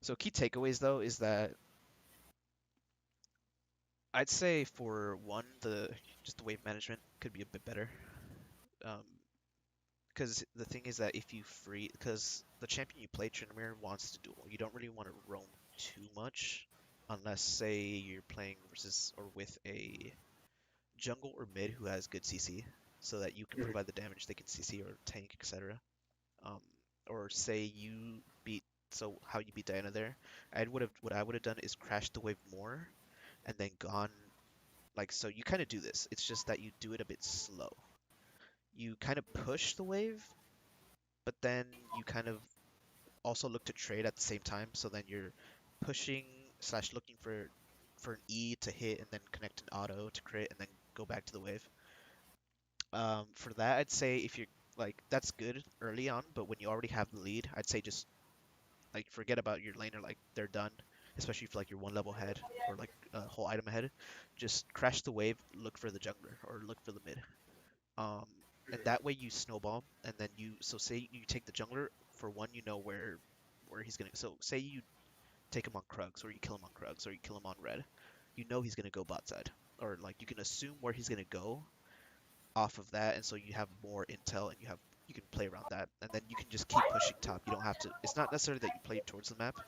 so key takeaways though is that I'd say for one, the just the wave management could be a bit better. Um, because the thing is that if you free, because the champion you play, Tryndamere, wants to duel. You don't really want to roam too much, unless say you're playing versus or with a jungle or mid who has good CC, so that you can Mhm. provide the damage they can CC or tank, etc. Um, or say you beat, so how you beat Diana there, I would have what I would have done is crashed the wave more, and then gone like so. You kind of do this. It's just that you do it a bit slow. You kind of push the wave, but then you kind of also look to trade at the same time. So then you're pushing slash looking for an E to hit and then connect an auto to crit and then go back to the wave. For that, I'd say if you're like that's good early on, but when you already have the lead, I'd say just like forget about your laner, like they're done. Especially if like you're one level ahead or like a whole item ahead, just crash the wave, look for the jungler or look for the mid. Um, and that way you snowball, and then you so say you take the jungler for one, you know where he's gonna. So say you take him on Krugs, or you kill him on Krugs, or you kill him on Red, you know he's gonna go bot side, or like you can assume where he's gonna go off of that, and so you have more intel, and you can play around that, and then you can just keep pushing top. You don't have to. It's not necessarily that you play towards the map,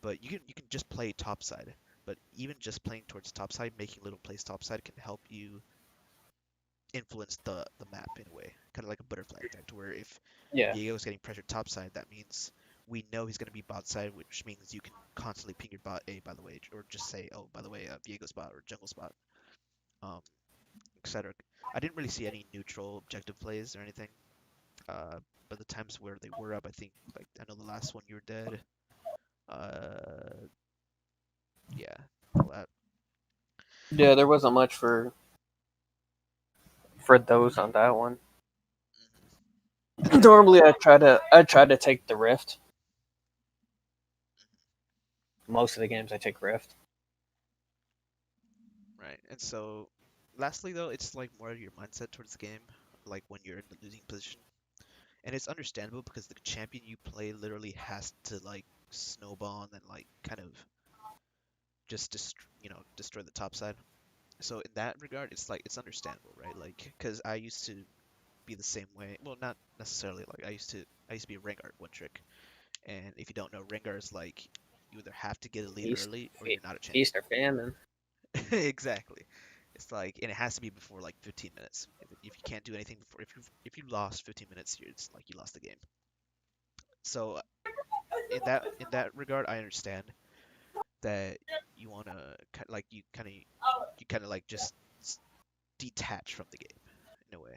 but you can just play top side. But even just playing towards top side, making little plays top side can help you influence the map in a way, kind of like a butterfly effect, where if Yeah. Viego's getting pressured top side, that means we know he's going to be bot side, which means you can constantly ping your bot A by the way, or just say, oh, by the way, Viego's bot or jungle spot, um, etc. I didn't really see any neutral objective plays or anything, uh, but the times where they were up, I think, like I know the last one you were dead, yeah, all that. Yeah, there wasn't much for those on that one. Hmm. Normally, I try to take the Rift. Most of the games I take Rift. Right. And so, lastly, though, it's like more of your mindset towards the game, like when you're in the losing position. And it's understandable because the champion you play literally has to like snowball and then like kind of just destroy the top side. So in that regard, it's like it's understandable, right? Like, because I used to be the same way. Well, not necessarily. Like I used to be a Rengar one trick, and if you don't know, Rengar is like you either have to get a lead Feast, early or you're not a champion. feast or famine. Exactly. It's like, and it has to be before like 15 minutes. If you can't do anything before, if you lost 15 minutes, it's like you lost the game. So in that regard, I understand that you wanna like you kind of like just detach from the game in a way.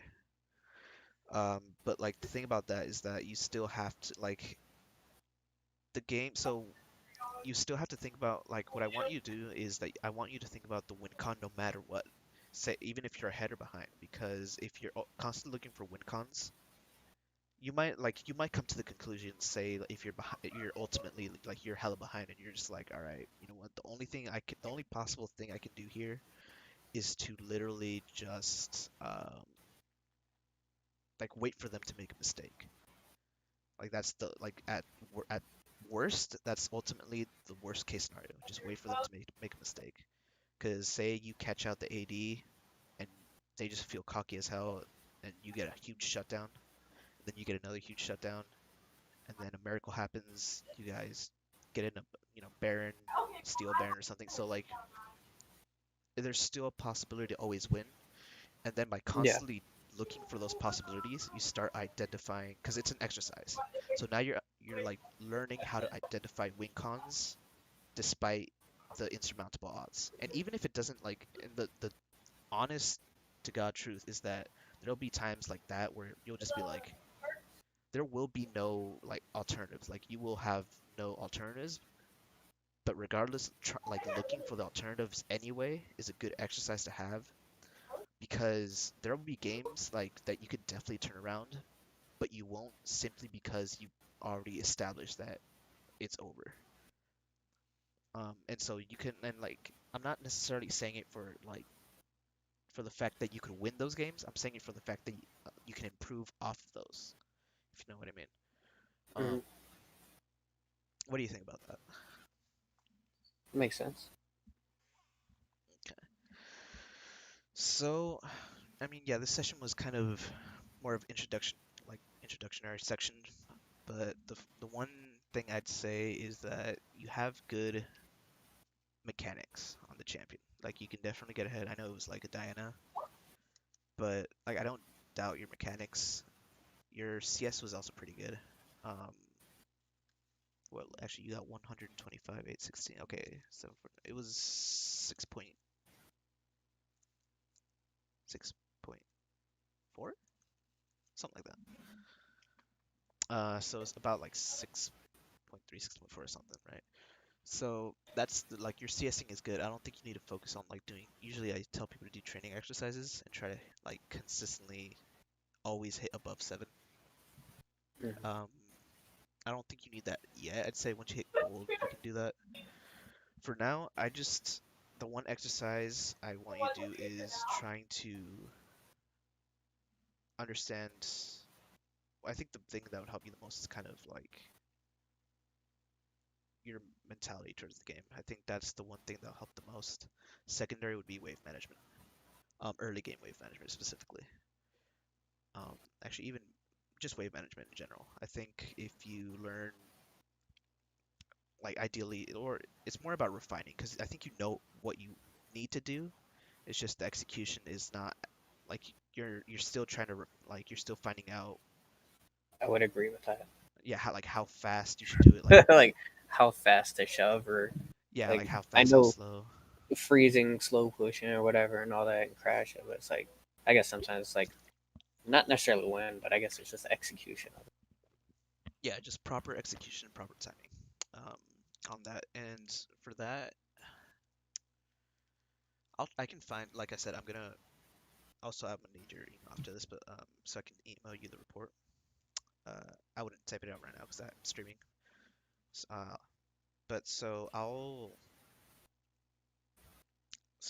But like the thing about that is that you still have to like the game. So you still have to think about like what I want you to do is that I want you to think about the win con no matter what. Say even if you're ahead or behind, because if you're constantly looking for win cons, you might come to the conclusion, say like, if you're behind, you're ultimately like you're hella behind, and you're just like, all right, you know what? The only possible thing I can do here is to literally just like wait for them to make a mistake. Like that's the like at worst, that's ultimately the worst case scenario. Just wait for them to make a mistake. Because say you catch out the AD and they just feel cocky as hell, and you get a huge shutdown, and then you get another huge shutdown, and then a miracle happens. You guys get in a Baron, steal Baron or something. So like there's still a possibility to always win. And then by Yeah, constantly looking for those possibilities, you start identifying because it's an exercise. So now you're like learning how to identify win cons despite the insurmountable odds. And even if it doesn't like, and the honest to God truth is that there'll be times like that where you'll just be like, there will be no like alternatives. Like you will have no alternatives. But regardless, like looking for the alternatives anyway is a good exercise to have because there will be games like that you could definitely turn around, but you won't simply because you already established that it's over. And so you can, and like, I'm not necessarily saying it for like for the fact that you could win those games. I'm saying it for the fact that you can improve off of those, if you know what I mean. Um, mm, what do you think about that? makes sense. Okay. So, I mean, yeah, this session was kind of more of introduction, like introductionary section, but the one thing I'd say is that you have good mechanics on the champion. Like you can definitely get ahead. I know it was like a Diana, but like I don't doubt your mechanics. Your CS was also pretty good. Um, well, actually, you got 125, 816. Okay, so it was 6.4, something like that. So it's about like 6.3, 6.4 or something, right? So that's like your CSing is good. I don't think you need to focus on like doing. Usually, I tell people to do training exercises and try to like consistently always hit above 7. Mm-hmm. Um, I don't think you need that yet. I'd say once you hit gold, you can do that. For now, the one exercise I want you to do is trying to understand. I think the thing that would help you the most is kind of like your mentality towards the game. I think that's the one thing that'll help the most. Secondary would be wave management, early game wave management specifically. Actually, even just wave management in general. I think if you learn, like ideally, or it's more about refining, because I think you know what you need to do. It's just the execution is not like you're still trying to like you're still finding out, I would agree with that. yeah, how fast you should do it. Like Like how fast to shove, or yeah, like like how I fast, how know slow. freezing, slow pushing, or whatever, and all that, and crash it. But it's like I guess sometimes it's like not necessarily win, but I guess it's just execution of it. Yeah, just proper execution, proper timing um, on that. And for that, I can find, like I said, I'm gonna need your email after this, but so I can email you the report. I wouldn't type it out right now because I'm streaming. But so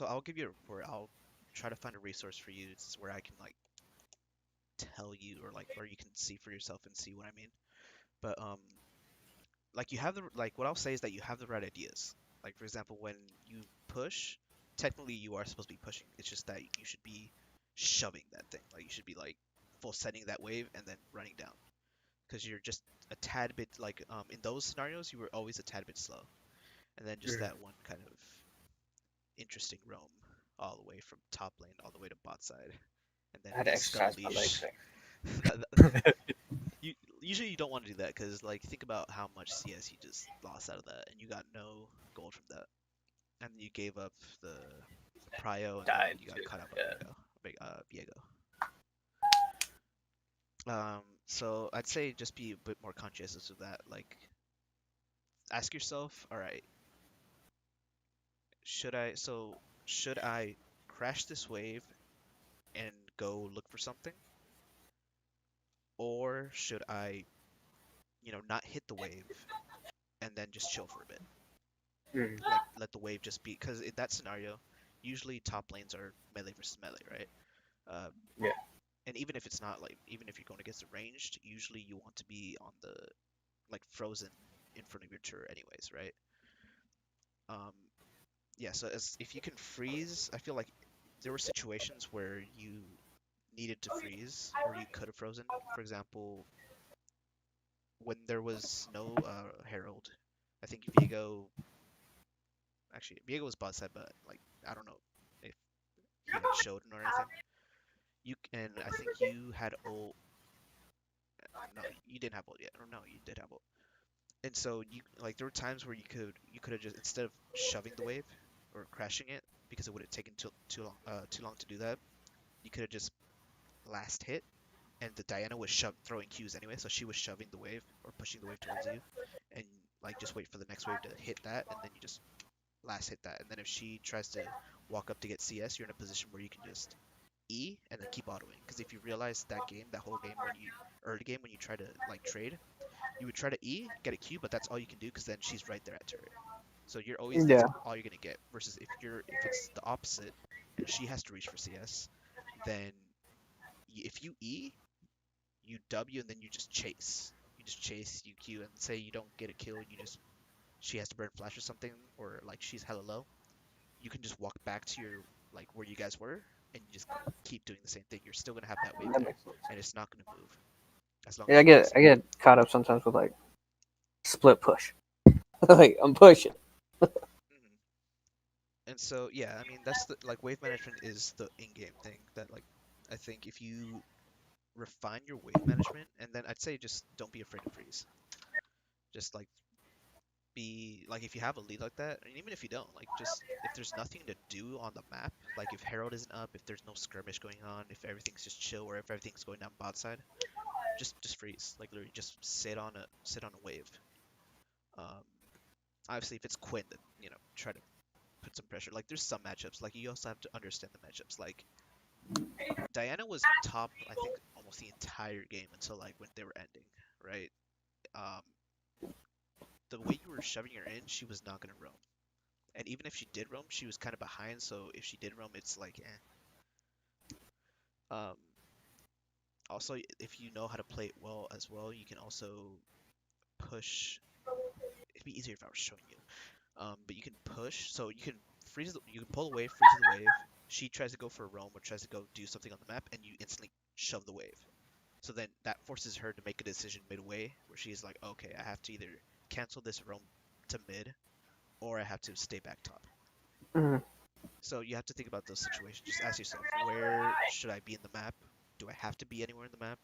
I'll give you a report. I'll try to find a resource for you where I can like tell you or like where you can see for yourself and see what I mean. But like you have the like what I'll say is that you have the right ideas. Like for example, when you push, technically you are supposed to be pushing. It's just that you should be shoving that thing. Like you should be like full setting that wave and then running down because you're just a tad bit like in those scenarios you were always a tad bit slow. And then just Mm. that one kind of interesting roam all the way from top lane all the way to bot side, and then I had to scuttle exercise my legs. leash. you usually you don't want to do that because like think about how much CS you just lost out of that, and you got no gold from that, and you gave up the prio, and then Died you got too. caught up on Yeah. Viego. So I'd say just be a bit more conscientious of that. Like ask yourself, all right, should I crash this wave and go look for something, or should I, not hit the wave and then just chill for a bit? Mm. Like let the wave just be, because in that scenario, usually top lanes are melee versus melee, right? Uh, Yeah. and even if it's not like, even if you're going against the ranged, usually you want to be on the like frozen in front of your turret, anyways, right? Um, yeah. So if you can freeze, I feel like there were situations where you needed to freeze or you could have frozen. For example, when there was no Herald, I think Viego actually Viego was bot side, but like I don't know if he like showed or anything. And I think you had ult. No, you didn't have ult yet. Or no, you did have ult. And so you like there were times where you could have just instead of shoving the wave or crashing it because it would have taken too long to do that. You could have just last hit, and the Diana was throwing Qs anyway, so she was shoving the wave or pushing the wave towards you, and like just wait for the next wave to hit that, and then you just last hit that. And then if she tries to walk up to get CS, you're in a position where you can just E and then keep autoing. Because if you realize that whole game when you early game when you try to like trade, you would try to E, get a Q, but that's all you can do because then she's right there at turret. So that's Yeah. all you're gonna get. Versus if it's the opposite and she has to reach for CS, then if you E, you W and then you just chase. You just chase, you Q, and say you don't get a kill, she has to burn flash or something, or like she's hella low. You can just walk back to your like where you guys were, and you just keep doing the same thing. You're still gonna have that wave That there, makes sense. and it's not gonna move as long Yeah, as I you're get chasing. I get caught up sometimes with like split push. Like I'm pushing. Hmm. And so yeah, I mean that's the like wave management is the in-game thing that like I think if you refine your wave management, and then I'd say just don't be afraid to freeze. Just like be like if you have a lead like that, and even if you don't, like just if there's nothing to do on the map, like if Herald isn't up, if there's no skirmish going on, if everything's just chill, or if everything's going down bot side, just freeze. Like literally just sit on a wave. Um, Obviously if it's Quinn, then try to put some pressure. Like there's some matchups, like you also have to understand the matchups. Like Diana was top, I think almost the entire game until like when they were ending, right? Um, the way you were shoving her in, she was not gonna roam. And even if she did roam, she was kind of behind. So if she did roam, it's like, Um, Also, if you know how to play it well as well, you can also push. It'd be easier if I was showing you. But you can push, so you can you can pull away, freeze the wave. She tries to go for a roam or tries to go do something on the map, and you instantly shove the wave. So then that forces her to make a decision midway, where she's like, okay, I have to either cancel this roam to mid, or I have to stay back top. Mhm. So you have to think about those situations. Just ask yourself, where should I be in the map? Do I have to be anywhere in the map?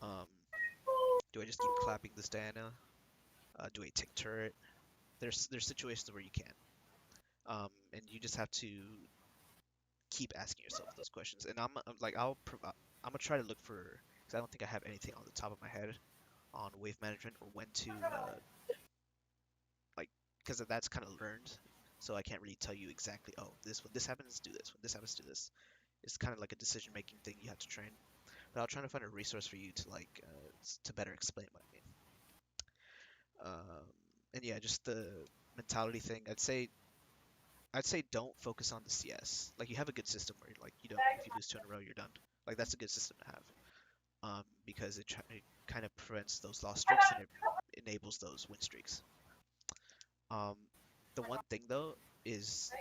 Um, do I just keep clapping this Diana? Do I take turret? There's situations where you can, and you just have to keep asking yourself those questions. And I'm gonna try to look for, because I don't think I have anything on the top of my head on wave management or when to like, because that's kind of learned. so I can't really tell you exactly, oh, this when this happens, do this. When this happens, do this. It's kind of like a decision-making thing you have to train. But I'll try to find a resource for you to to better explain what I mean. Um, and yeah, just the mentality thing. I'd say don't focus on the CS. Like you have a good system where like you don't if you lose two in a row you're done. Like that's a good system to have. Because it kind of prevents those lost streaks and it enables those win streaks. Um, the one thing though is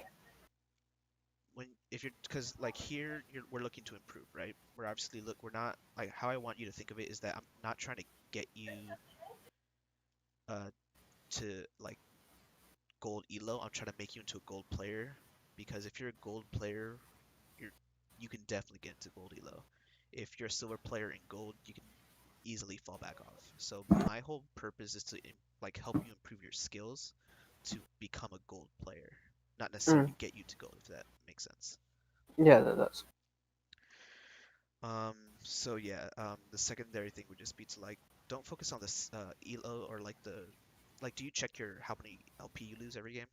when if you're because like here we're looking to improve, right? We're obviously we're not like how I want you to think of it is that I'm not trying to get you uh to like gold elo. I'm trying to make you into a gold player because if you're a gold player, you're you can definitely get into gold elo. If you're a silver player in gold, you can easily fall back off. So my whole purpose is to like help you improve your skills to become a gold player, not necessarily Mm. get you to gold, if that makes sense. Yeah, that does. So yeah, the secondary thing would just be to like don't focus on this elo or like the like do you check your how many LP you lose every game?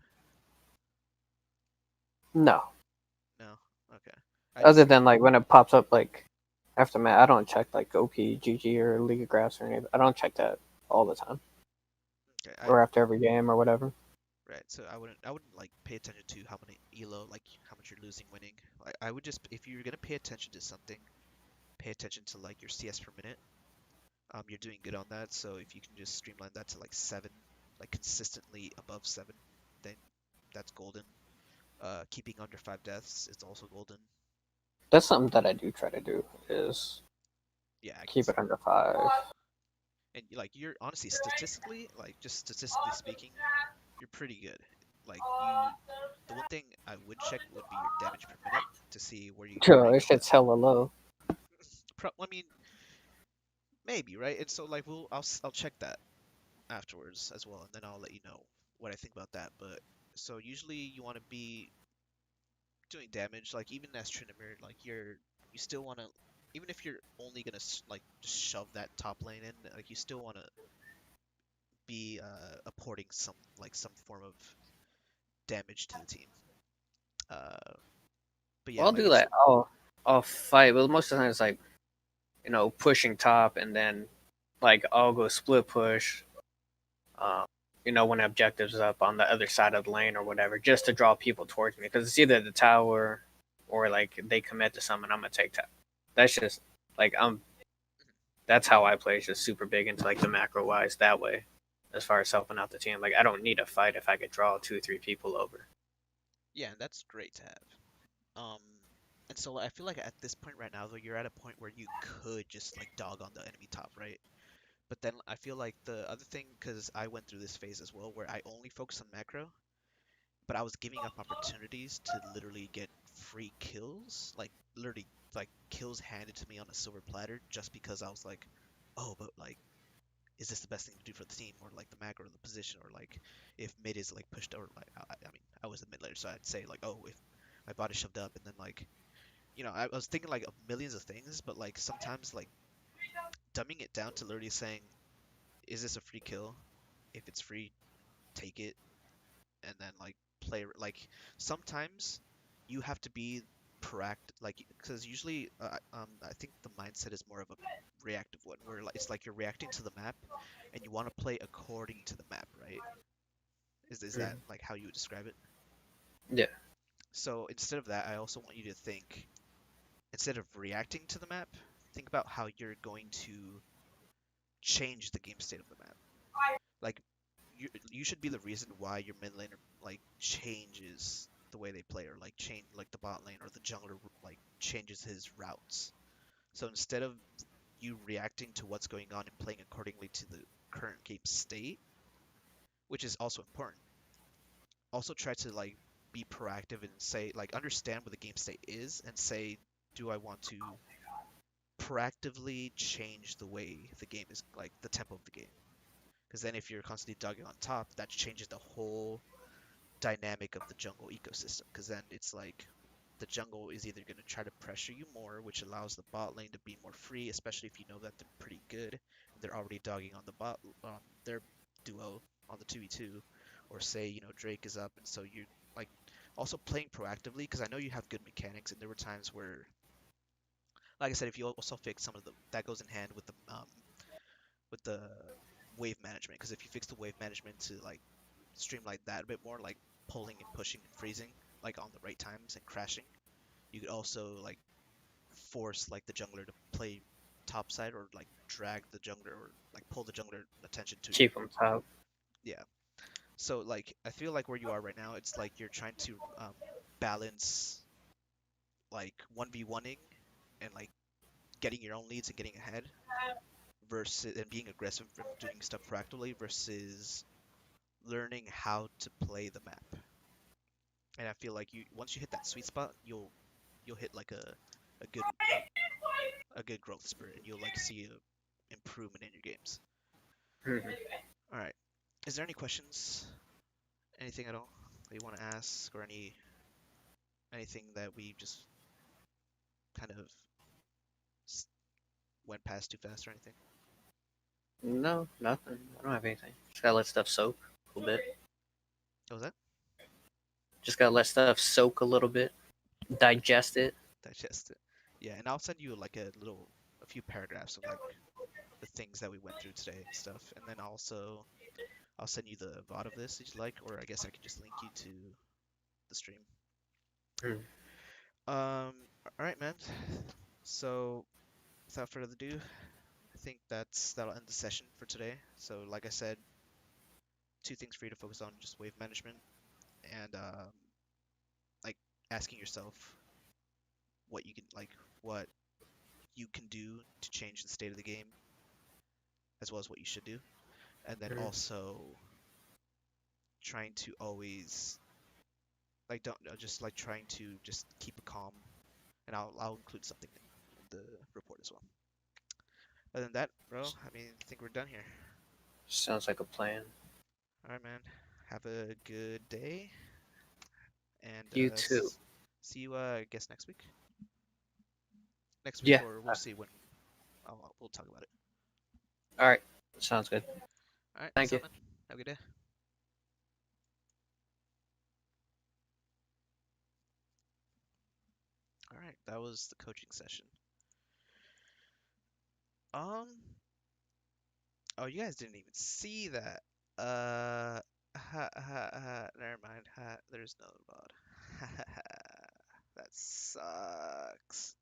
No. No? Okay. I Other just than like when it pops up like after match, I don't check like OP, GG, or League of Grass or anything. I don't check that all the time okay, or after every game or whatever. right. So I wouldn't like pay attention to how many elo like how much you're losing winning. I would just if you're gonna pay attention to something, pay attention to like your CS per minute. You're doing good on that, so if you can just streamline that to like 7, like consistently above 7, then that's golden. Keeping under 5 deaths is also golden. That's something that I do try to do is Yeah, I can keep see it that. under 5. And like you're honestly statistically, like just statistically speaking, you're pretty good. Like the one thing I would check would be your damage per minute to see where Sure, you it got the. shit's hella low. I mean, maybe right. And so like I'll check that afterwards as well, and then I'll let you know what I think about that. But so usually you want to be doing damage, like even as Tryndamere, like you still want to, even if you're only gonna like just shove that top lane in, like you still want to be apporting some form of damage to the team. Uh, but yeah, Well, I'll like do it's that. I'll fight, but most of the time it's like pushing top, and then like I'll go split push. Um, when objectives up on the other side of the lane or whatever, just to draw people towards me because it's either the tower or like they commit to something. I'm gonna take top. That's just like That's how I play. It's just super big into like the macro wise that way, as far as helping out the team. Like I don't need a fight if I could draw 2 or 3 people over. yeah, that's great to have. Um, and so I feel like at this point right now, though, you're at a point where you could just like dog on the enemy top, right? But then I feel like the other thing, because I went through this phase as well, where I only focus on macro, but I was giving up opportunities to literally get free kills, like literally like kills handed to me on a silver platter, just because I was like, oh, but like, is this the best thing to do for the team, or like the macro, or the position, or like if mid is like pushed, or like I mean, I was a mid laner, so I'd say like, oh, if my body shoved up, and then like I was thinking like of millions of things, but like sometimes like dumbing it down to literally saying, is this a free kill? If it's free, take it, and then like play like sometimes you have to be proactive, like because usually I think the mindset is more of a reactive one, where like, it's like you're reacting to the map, and you want to play according to the map, right? Is that Mm. like how you would describe it? Yeah. So instead of that, I also want you to think, instead of reacting to the map, think about how you're going to change the game state of the map. Like you should be the reason why your mid laner like changes the way they play, or like change like the bot lane or the jungler like changes his routes. So instead of you reacting to what's going on and playing accordingly to the current game state, which is also important, also try to like be proactive and say like understand what the game state is and say, do I want to proactively change the way the game is, like the tempo of the game? Because then if you're constantly dogging on top, that changes the whole dynamic of the jungle ecosystem. Because then it's like the jungle is either going to try to pressure you more, which allows the bot lane to be more free, especially if you know that they're pretty good and they're already dogging on the their duo on the 2v2, or say Drake is up and so like also playing proactively because I know you have good mechanics, and there were times where, like I said, if you also fix some of the that goes in hand with the wave management, because if you fix the wave management to like streamline that a bit more, like pulling and pushing and freezing like on the right times and crashing, you could also like force like the jungler to play top side or like drag the jungler or like pull the jungler attention to you. Keep them top. Yeah. So like I feel like where you are right now, it's like you're trying to balance like 1v1ing and like getting your own leads and getting ahead versus and being aggressive and doing stuff proactively versus learning how to play the map. And I feel like you once you hit that sweet spot, you'll hit like a good a good growth spurt and you'll like see a improvement in your games. Mhm. All right. Is there any questions? Anything at all that you want to ask or anything that we just kind of went past too fast or anything? No, nothing. I don't have anything. Just gotta let stuff soak a little bit. What was that? Just gotta let stuff soak a little bit. Digest it. Digest it. Yeah, and I'll send you like a few paragraphs of like the things that we went through today and stuff, and then also I'll send you the VOD of this if you like, or I guess I can just link you to the stream. Mm. All right, man. So without further ado, I think that'll end the session for today. So like I said, two things for you to focus on: just wave management and like asking yourself what you can like what you can do to change the state of the game, as well as what you should do, and then Mm. also trying to always like don't just like trying to just keep it calm, and I'll include something in the report as well. Other than that, bro, I mean, I think we're done here. Sounds like a plan. All right, man. Have a good day, and You too. see you, I guess, next week. Next week, Yeah. or we'll see when. We'll talk about it. All right. Sounds good. All right, Thank peace you. out, man. Have a good day. All right, that was the coaching session. Um, oh, you guys didn't even see that. Never mind. There's no mod. That sucks.